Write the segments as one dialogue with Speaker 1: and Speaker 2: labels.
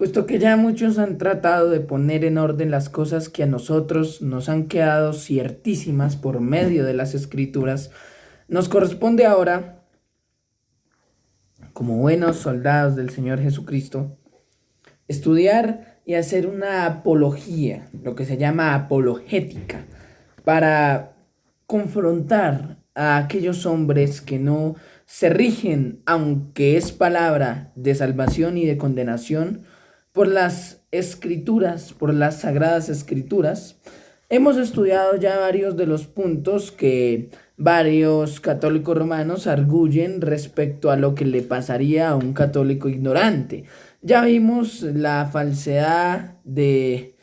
Speaker 1: Puesto que ya muchos han tratado de poner en orden las cosas que a nosotros nos han quedado ciertísimas por medio de las escrituras, nos corresponde ahora, como buenos soldados del Señor Jesucristo, estudiar y hacer una apología, lo que se llama apologética, para confrontar a aquellos hombres que no se rigen, aunque es palabra de salvación y de condenación, por las escrituras, por las sagradas escrituras. Hemos estudiado ya varios de los puntos que varios católicos romanos arguyen respecto a lo que le pasaría a un católico ignorante. Ya vimos la falsedad de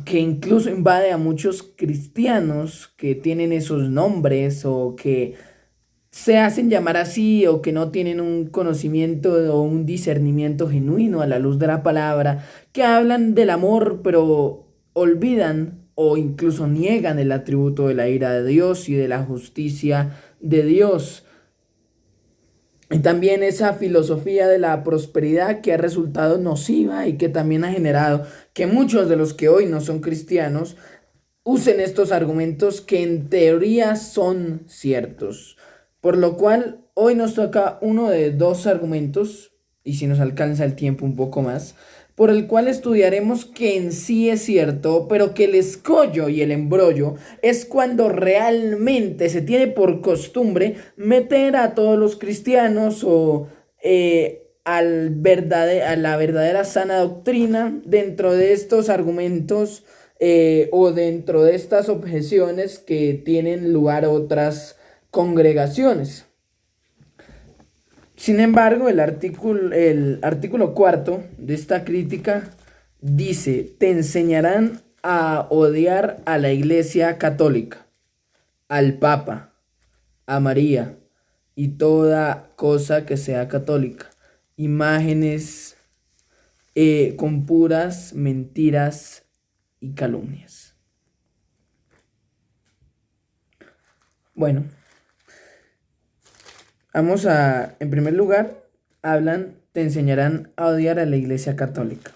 Speaker 1: que incluso invade a muchos cristianos que tienen esos nombres o que se hacen llamar así o que no tienen un conocimiento o un discernimiento genuino a la luz de la palabra, que hablan del amor pero olvidan o incluso niegan el atributo de la ira de Dios y de la justicia de Dios. Y también esa filosofía de la prosperidad que ha resultado nociva y que también ha generado que muchos de los que hoy no son cristianos usen estos argumentos que en teoría son ciertos. Por lo cual hoy nos toca uno de dos argumentos, y si nos alcanza el tiempo un poco más, por el cual estudiaremos que en sí es cierto, pero que el escollo y el embrollo es cuando realmente se tiene por costumbre meter a todos los cristianos o a la verdadera sana doctrina dentro de estos argumentos o dentro de estas objeciones que tienen lugar otras congregaciones. Sin embargo, el artículo cuarto de esta crítica dice, te enseñarán a odiar a la Iglesia Católica, al Papa, a María y toda cosa que sea católica, imágenes con puras mentiras y calumnias. Bueno, en primer lugar, te enseñarán a odiar a la Iglesia Católica.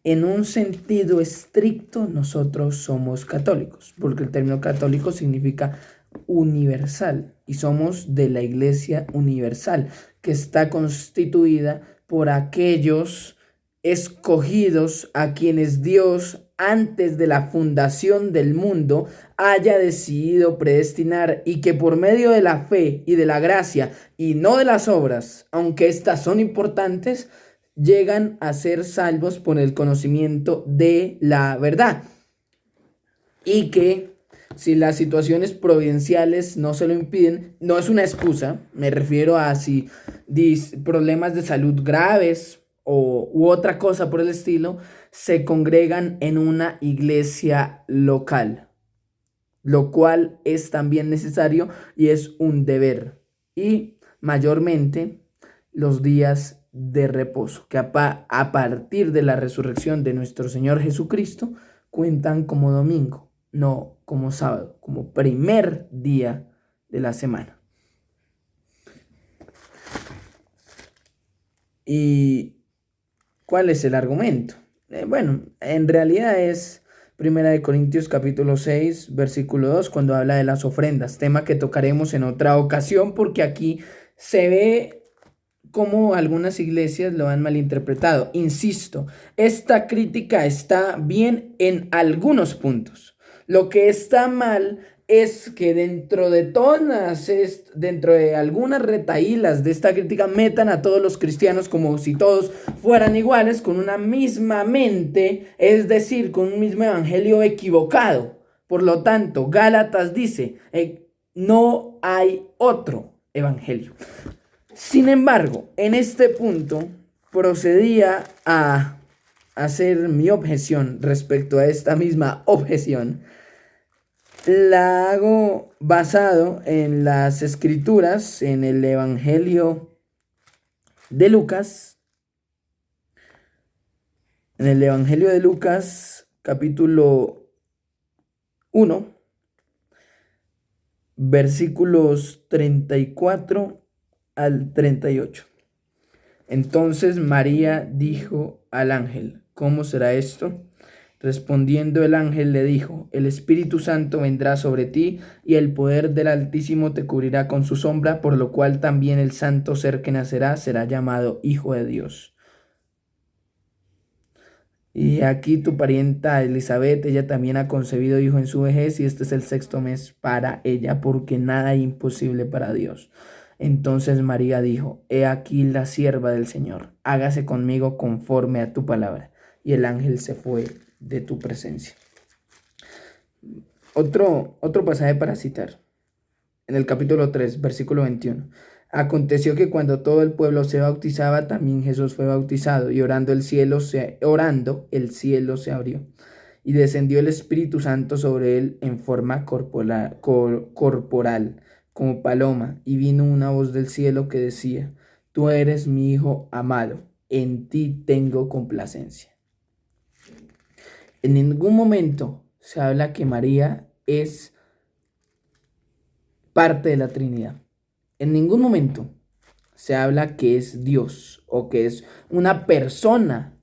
Speaker 1: En un sentido estricto, nosotros somos católicos, porque el término católico significa universal y somos de la Iglesia universal, que está constituida por aquellos escogidos a quienes Dios, antes de la fundación del mundo, haya decidido predestinar y que por medio de la fe y de la gracia y no de las obras, aunque estas son importantes, llegan a ser salvos por el conocimiento de la verdad. Y que si las situaciones providenciales no se lo impiden, no es una excusa, me refiero a si problemas de salud graves u otra cosa por el estilo, se congregan en una iglesia local, lo cual es también necesario y es un deber. Y mayormente los días de reposo, que a partir de la resurrección de nuestro Señor Jesucristo cuentan como domingo, no como sábado, como primer día de la semana. ¿Y cuál es el argumento? Bueno, en realidad es Primera de Corintios capítulo 6, versículo 2, cuando habla de las ofrendas, tema que tocaremos en otra ocasión porque aquí se ve cómo algunas iglesias lo han malinterpretado. Insisto, esta crítica está bien en algunos puntos. Lo que está mal es que dentro de algunas retahílas de esta crítica metan a todos los cristianos como si todos fueran iguales, con una misma mente, es decir, con un mismo evangelio equivocado. Por lo tanto, Gálatas dice, no hay otro evangelio. Sin embargo, en este punto procedía a hacer mi objeción respecto a esta misma objeción. La hago basado en las escrituras, en el Evangelio de Lucas, capítulo 1, versículos 34 al 38. Entonces María dijo al ángel: ¿Cómo será esto? Respondiendo el ángel le dijo: El Espíritu Santo vendrá sobre ti, y el poder del Altísimo te cubrirá con su sombra, por lo cual también el santo ser que nacerá será llamado Hijo de Dios. Y aquí tu parienta Elizabeth, ella también ha concebido hijo en su vejez, y este es el sexto mes para ella, porque nada es imposible para Dios. Entonces María dijo: He aquí la sierva del Señor, hágase conmigo conforme a tu palabra. Y el ángel se fue de tu presencia. Otro pasaje para citar, en el capítulo 3 versículo 21. Aconteció que cuando todo el pueblo se bautizaba, también Jesús fue bautizado, y orando el cielo se abrió, y descendió el Espíritu Santo sobre él en forma corporal, como paloma, y vino una voz del cielo que decía: Tú eres mi Hijo amado, en ti tengo complacencia. En ningún momento se habla que María es parte de la Trinidad. En ningún momento se habla que es Dios o que es una persona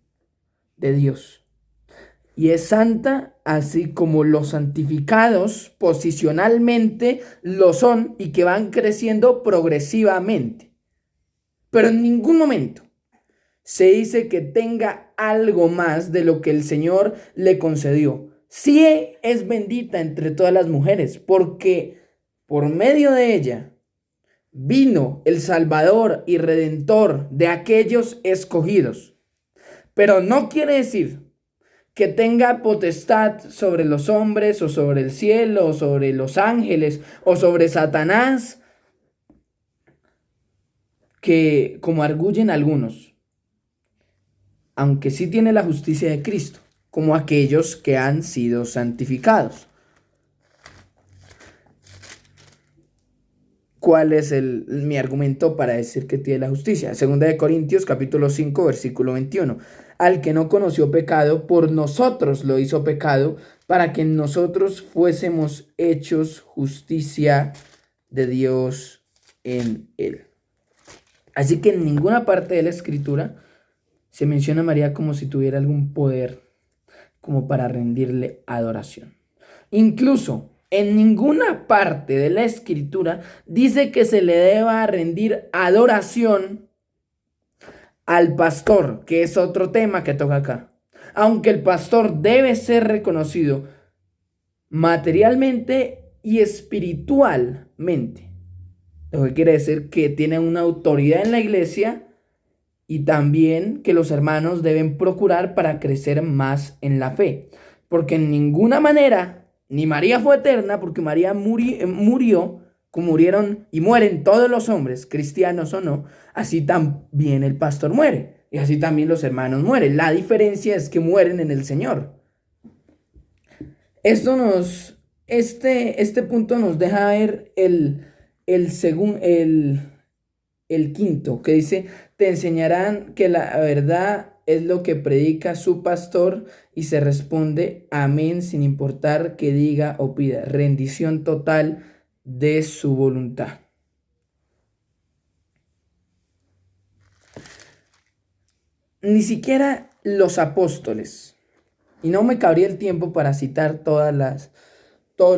Speaker 1: de Dios. Y es santa así como los santificados posicionalmente lo son y que van creciendo progresivamente. Pero en ningún momento se dice que tenga algo más de lo que el Señor le concedió. Sí es bendita entre todas las mujeres, porque por medio de ella vino el Salvador y Redentor de aquellos escogidos. Pero no quiere decir que tenga potestad sobre los hombres o sobre el cielo o sobre los ángeles o sobre Satanás, que como arguyen algunos, aunque sí tiene la justicia de Cristo, como aquellos que han sido santificados. ¿Cuál es mi argumento para decir que tiene la justicia? Segunda de Corintios capítulo 5 versículo 21. Al que no conoció pecado, por nosotros lo hizo pecado, para que en nosotros fuésemos hechos justicia de Dios en él. Así que en ninguna parte de la Escritura se menciona a María como si tuviera algún poder como para rendirle adoración. Incluso en ninguna parte de la Escritura dice que se le deba rendir adoración al pastor, que es otro tema que toca acá. Aunque el pastor debe ser reconocido materialmente y espiritualmente. Lo que quiere decir que tiene una autoridad en la iglesia y también que los hermanos deben procurar para crecer más en la fe. Porque en ninguna manera, ni María fue eterna, porque María murió, como murieron y mueren todos los hombres, cristianos o no, así también el pastor muere. Y así también los hermanos mueren. La diferencia es que mueren en el Señor. Este punto nos deja ver el quinto, que dice: te enseñarán que la verdad es lo que predica su pastor, y se responde amén sin importar que diga o pida. Rendición total de su voluntad. Ni siquiera los apóstoles, y no me cabría el tiempo para citar todos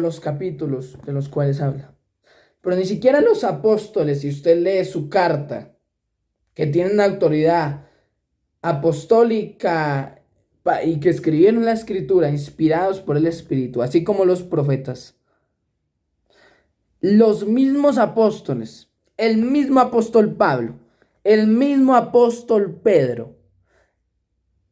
Speaker 1: los capítulos de los cuales habla, pero ni siquiera los apóstoles, si usted lee su carta, que tienen autoridad apostólica y que escribieron la escritura inspirados por el Espíritu, así como los profetas, los mismos apóstoles, el mismo apóstol Pablo, el mismo apóstol Pedro,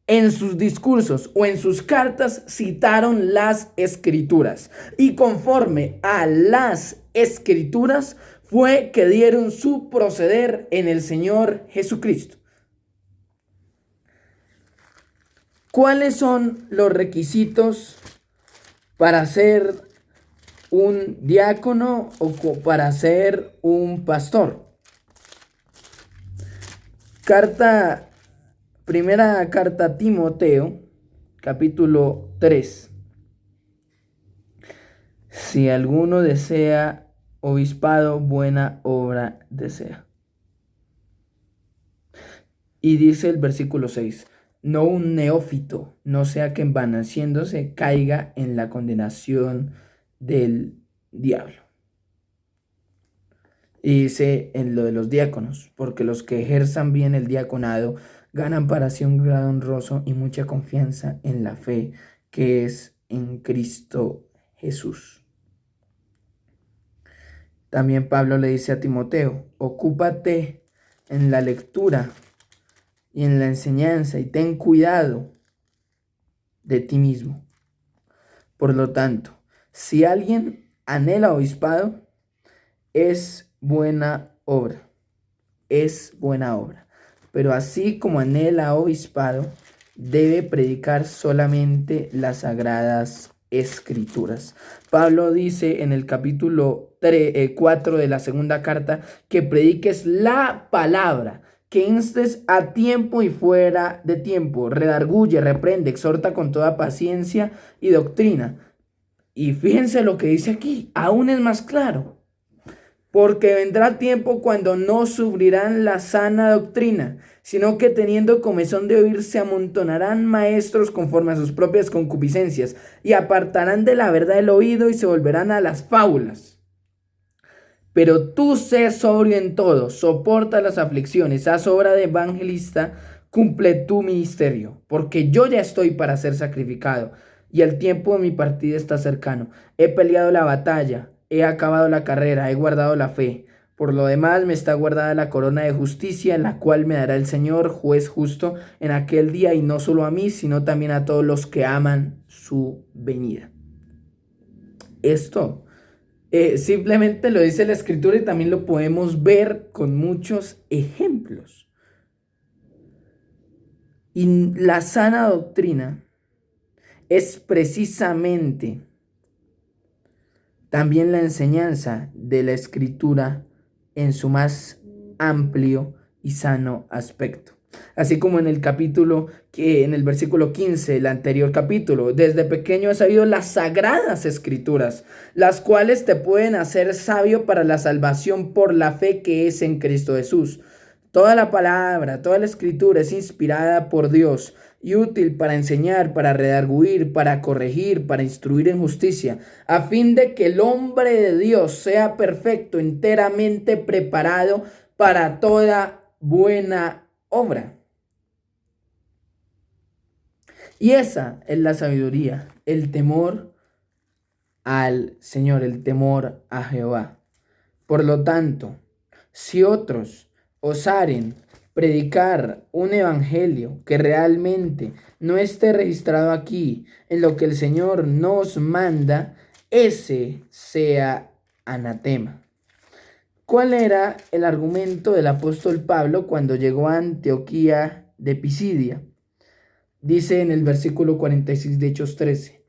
Speaker 1: en sus discursos o en sus cartas citaron las escrituras, y conforme a las escrituras fue que dieron su proceder en el Señor Jesucristo. ¿Cuáles son los requisitos para ser un diácono o para ser un pastor? Primera carta a Timoteo, capítulo 3. Si alguno desea obispado, buena obra desea. Y dice el versículo 6: no un neófito, no sea que envaneciéndose caiga en la condenación del diablo. Y dice en lo de los diáconos: porque los que ejerzan bien el diaconado ganan para sí un grado honroso y mucha confianza en la fe que es en Cristo Jesús. También Pablo le dice a Timoteo: ocúpate en la lectura y en la enseñanza y ten cuidado de ti mismo. Por lo tanto, si alguien anhela obispado, es buena obra. Pero así como anhela obispado, debe predicar solamente las sagradas escrituras. Pablo dice en el capítulo 4 de la segunda carta que prediques la palabra, que instes a tiempo y fuera de tiempo, redarguye, reprende, exhorta con toda paciencia y doctrina. Y fíjense lo que dice aquí, aún es más claro. Porque vendrá tiempo cuando no sufrirán la sana doctrina, sino que teniendo comezón de oír se amontonarán maestros conforme a sus propias concupiscencias, y apartarán de la verdad el oído y se volverán a las fábulas. Pero tú sé sobrio en todo, soporta las aflicciones, haz obra de evangelista, cumple tu ministerio, porque yo ya estoy para ser sacrificado, y el tiempo de mi partida está cercano. He peleado la batalla, he acabado la carrera, he guardado la fe. Por lo demás me está guardada la corona de justicia, la cual me dará el Señor, juez justo, en aquel día, y no solo a mí, sino también a todos los que aman su venida. Esto simplemente lo dice la Escritura y también lo podemos ver con muchos ejemplos. Y la sana doctrina es precisamente también la enseñanza de la Escritura en su más amplio y sano aspecto. Así como en el versículo 15, el anterior capítulo: desde pequeño he sabido las sagradas escrituras, las cuales te pueden hacer sabio para la salvación por la fe que es en Cristo Jesús. Toda la palabra, toda la escritura es inspirada por Dios y útil para enseñar, para redarguir, para corregir, para instruir en justicia, a fin de que el hombre de Dios sea perfecto, enteramente preparado para toda buena obra. Y esa es la sabiduría, el temor al Señor, el temor a Jehová. Por lo tanto, si otros osaren predicar un evangelio que realmente no esté registrado aquí en lo que el Señor nos manda, ese sea anatema. ¿Cuál era el argumento del apóstol Pablo cuando llegó a Antioquía de Pisidia? Dice en el versículo 46 de Hechos 13: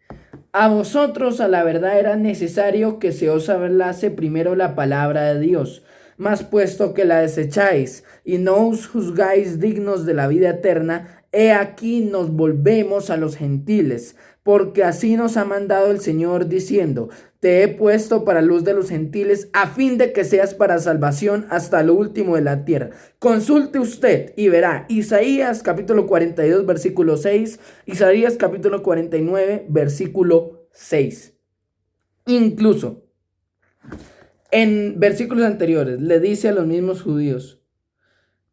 Speaker 1: a vosotros a la verdad era necesario que se os hablase primero la palabra de Dios, mas puesto que la desecháis y no os juzgáis dignos de la vida eterna, he aquí nos volvemos a los gentiles, porque así nos ha mandado el Señor diciendo: te he puesto para luz de los gentiles, a fin de que seas para salvación hasta lo último de la tierra. Consulte usted y verá Isaías capítulo 42 versículo 6, Isaías capítulo 49 versículo 6. Incluso en versículos anteriores le dice a los mismos judíos: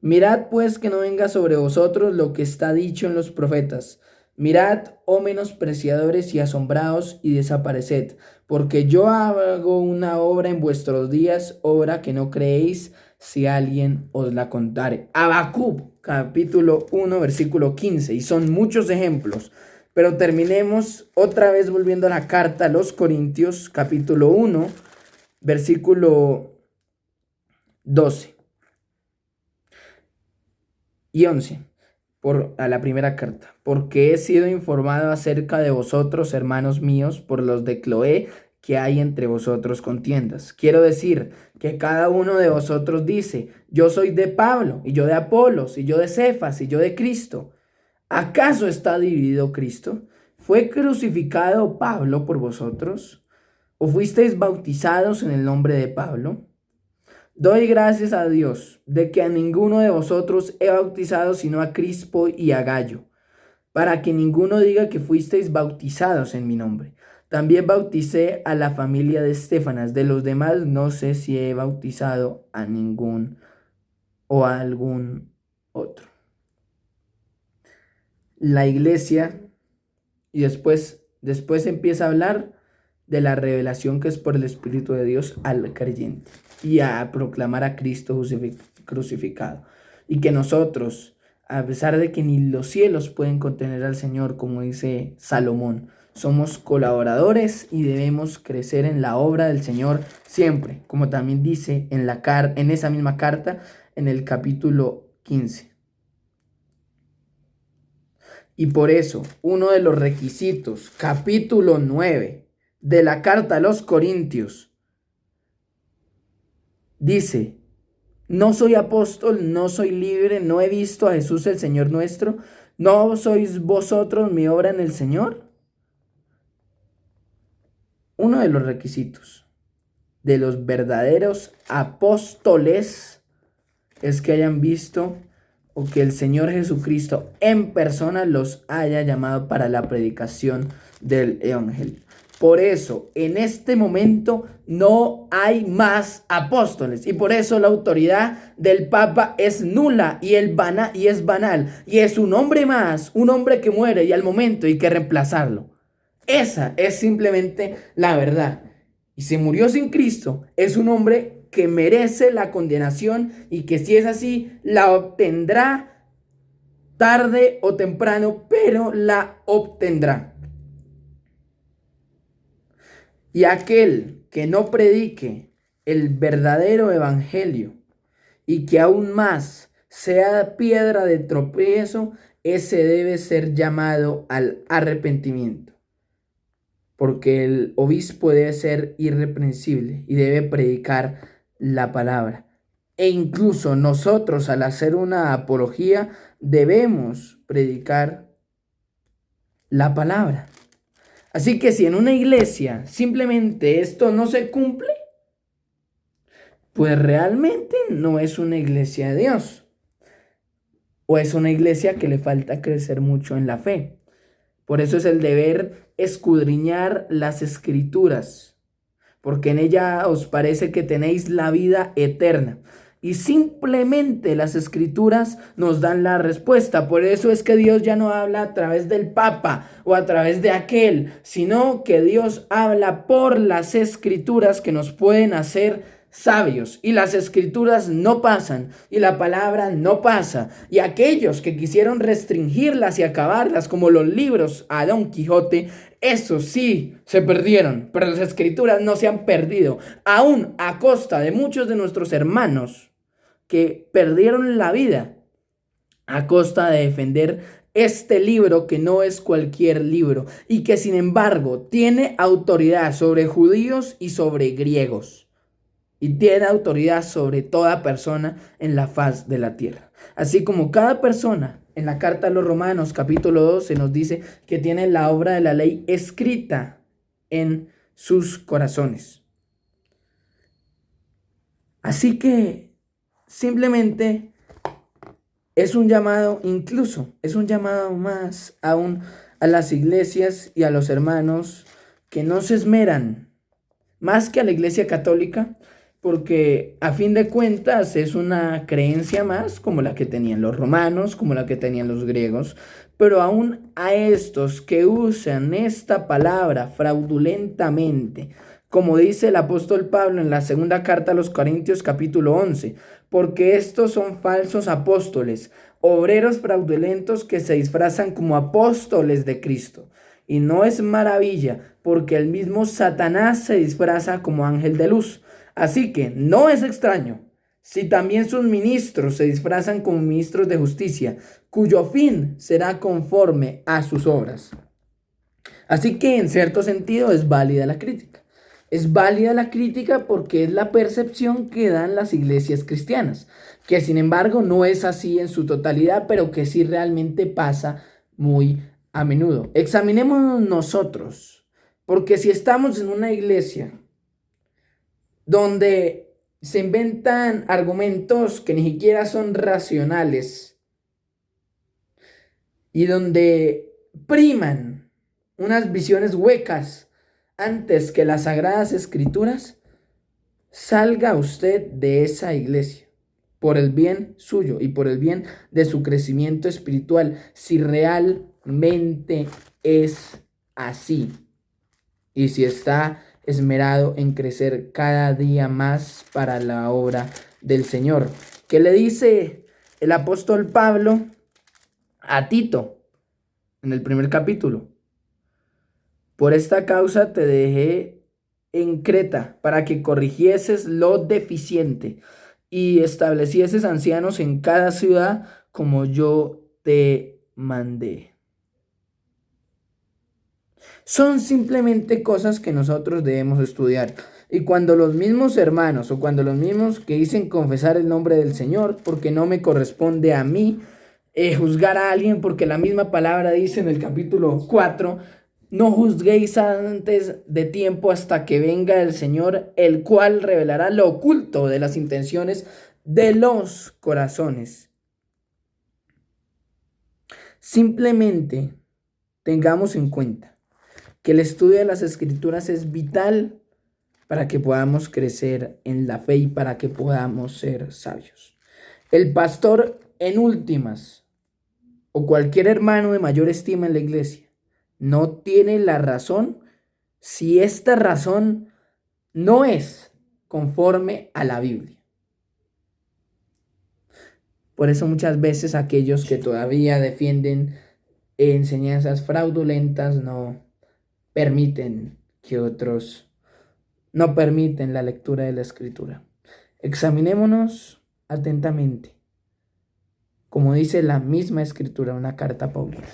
Speaker 1: mirad pues que no venga sobre vosotros lo que está dicho en los profetas. Mirad, oh menospreciadores, y asombraos y desapareced, porque yo hago una obra en vuestros días, obra que no creéis si alguien os la contare. Habacuc, capítulo 1, versículo 15, y son muchos ejemplos. Pero terminemos otra vez volviendo a la carta a los Corintios, capítulo 1, versículo 12 y 11. A la primera carta: porque he sido informado acerca de vosotros, hermanos míos, por los de Cloé, que hay entre vosotros contiendas. Quiero decir que cada uno de vosotros dice: yo soy de Pablo, y yo de Apolos, y yo de Cefas, y yo de Cristo. ¿Acaso está dividido Cristo? ¿Fue crucificado Pablo por vosotros? ¿O fuisteis bautizados en el nombre de Pablo? Doy gracias a Dios de que a ninguno de vosotros he bautizado sino a Crispo y a Gayo, para que ninguno diga que fuisteis bautizados en mi nombre. También bauticé a la familia de Estéfanas. De los demás no sé si he bautizado a ningún o a algún otro. La iglesia, y después empieza a hablar de la revelación que es por el Espíritu de Dios al creyente y a proclamar a Cristo crucificado. Y que nosotros, a pesar de que ni los cielos pueden contener al Señor, como dice Salomón, somos colaboradores y debemos crecer en la obra del Señor siempre, como también dice en esa misma carta, en el capítulo 15. Y por eso, uno de los requisitos, capítulo 9 de la carta a los Corintios, dice: no soy apóstol, no soy libre, no he visto a Jesús el Señor nuestro, ¿no sois vosotros mi obra en el Señor? Uno de los requisitos de los verdaderos apóstoles es que hayan visto o que el Señor Jesucristo en persona los haya llamado para la predicación del Evangelio. Por eso, en este momento no hay más apóstoles y por eso la autoridad del Papa es nula y es banal y es un hombre más, un hombre que muere y al momento hay que reemplazarlo. Esa es simplemente la verdad. Y si murió sin Cristo, es un hombre que merece la condenación y que si es así, la obtendrá tarde o temprano, pero la obtendrá. Y aquel que no predique el verdadero evangelio y que aún más sea piedra de tropiezo, ese debe ser llamado al arrepentimiento. Porque el obispo debe ser irreprensible y debe predicar la palabra. E incluso nosotros, al hacer una apología, debemos predicar la palabra. Así que si en una iglesia simplemente esto no se cumple, pues realmente no es una iglesia de Dios. O es una iglesia que le falta crecer mucho en la fe. Por eso es el deber escudriñar las escrituras, porque en ella os parece que tenéis la vida eterna. Y simplemente las escrituras nos dan la respuesta. Por eso es que Dios ya no habla a través del Papa o a través de aquel, sino que Dios habla por las escrituras que nos pueden hacer sabios. Y las escrituras no pasan y la palabra no pasa. Y aquellos que quisieron restringirlas y acabarlas, como los libros a Don Quijote, esos sí se perdieron, pero las escrituras no se han perdido, aún a costa de muchos de nuestros hermanos que perdieron la vida a costa de defender este libro, que no es cualquier libro y que sin embargo tiene autoridad sobre judíos y sobre griegos y tiene autoridad sobre toda persona en la faz de la tierra. Así como cada persona en la carta a los Romanos capítulo 12 nos dice que tiene la obra de la ley escrita en sus corazones. Así que simplemente es un llamado, incluso es un llamado más aún a las iglesias y a los hermanos que no se esmeran, más que a la iglesia católica, porque a fin de cuentas es una creencia más como la que tenían los romanos, como la que tenían los griegos, pero aún a estos que usan esta palabra fraudulentamente, como dice el apóstol Pablo en la segunda carta a los Corintios capítulo 11, porque estos son falsos apóstoles, obreros fraudulentos que se disfrazan como apóstoles de Cristo. Y no es maravilla, porque el mismo Satanás se disfraza como ángel de luz. Así que no es extraño si también sus ministros se disfrazan como ministros de justicia, cuyo fin será conforme a sus obras. Así que en cierto sentido es válida la crítica. Es válida la crítica porque es la percepción que dan las iglesias cristianas, que sin embargo no es así en su totalidad, pero que sí realmente pasa muy a menudo. Examinémonos nosotros, porque si estamos en una iglesia donde se inventan argumentos que ni siquiera son racionales y donde priman unas visiones huecas antes que las sagradas escrituras, salga usted de esa iglesia por el bien suyo y por el bien de su crecimiento espiritual, si realmente es así y si está esmerado en crecer cada día más para la obra del Señor. ¿Qué le dice el apóstol Pablo a Tito en el primer capítulo? Por esta causa te dejé en Creta para que corrigieses lo deficiente y establecieses ancianos en cada ciudad como yo te mandé. Son simplemente cosas que nosotros debemos estudiar. Y cuando los mismos hermanos o cuando los mismos que dicen confesar el nombre del Señor, porque no me corresponde a mí juzgar a alguien, porque la misma palabra dice en el capítulo 4, no juzguéis antes de tiempo hasta que venga el Señor, el cual revelará lo oculto de las intenciones de los corazones. Simplemente tengamos en cuenta que el estudio de las Escrituras es vital para que podamos crecer en la fe y para que podamos ser sabios. El pastor, en últimas, o cualquier hermano de mayor estima en la iglesia, no tiene la razón si esta razón no es conforme a la Biblia. Por eso muchas veces aquellos que todavía defienden enseñanzas fraudulentas no permiten que otros no permiten la lectura de la Escritura. Examinémonos atentamente, como dice la misma Escritura, una carta paulina.